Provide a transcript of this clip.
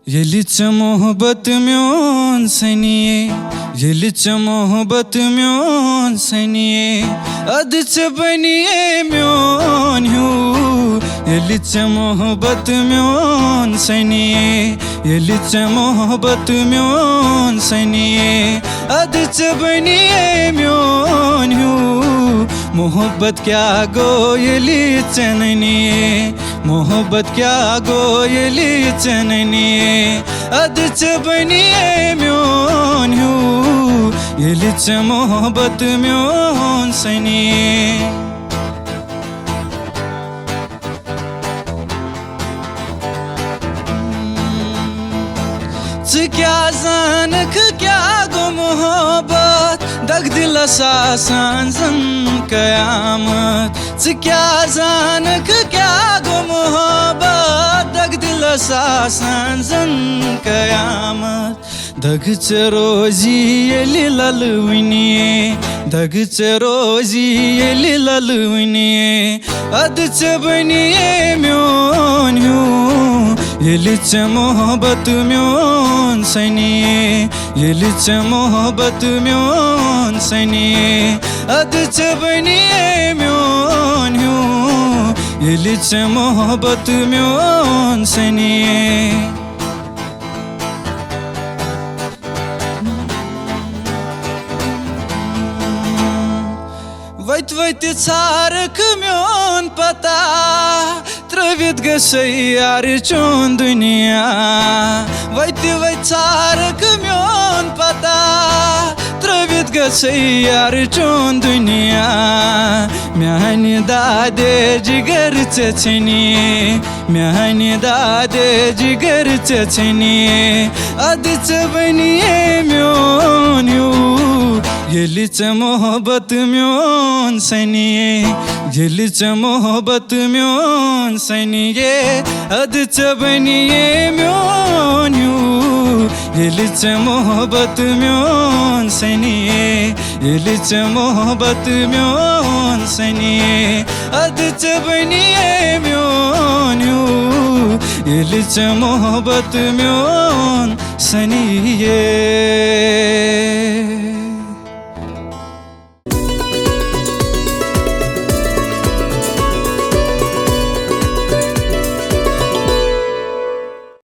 Yelice muhabbet myon seniye, Yelice muhabbet myon seniye, Adıça baniye myon hu. Yelice muhabbet myon seniye, Yelice muhabbet myon seniye, Adıça baniye myon hu. मोहब्बत क्या गो येली चननिये, मोहब्बत क्या गो येली चननिये, अदच बनिये म्योन हू, येली च मोहब्बत म्योन सनिये. क्या जानक क्या गो मोहब्बत दग दिल सासन जन कयामत. क्या जानक क्या गो मोहब्बत दग दिल सासन जन कयामत. दग च रोजी येली ललवनिये, दग च रोजी येली ललवनिये, अदच बनिये म्योन हू. येलिच मोहब्बत म्योन सनिये, येलिच मोहब्बत म्योन सनिये, अदच बनिये म्योन हू. येलिच मोहब्बत म्योन सनिये. वैत वैत छारक म्योन पता त्रवित गसै यार चोन दुनिया. वैत वैत छारक म्योन पता त्रवित गसै यार चोन दुनिया. म्यानी दादे जिगर चनिये, म्यानी दादे जिगर चनिये, अदच बनिये म्योन हू. येलिच मोहब्बत म्योन सनिये, येलिच मोहब्बत म्योन सनिये, अदच बनिये म्योन हू. येलिच मोहब्बत म्योन सनिये, येलिच मोहब्बत म्योन सनिये, अदच बनिये म्योन हू. येलिच मोहब्बत म्योन सनिये.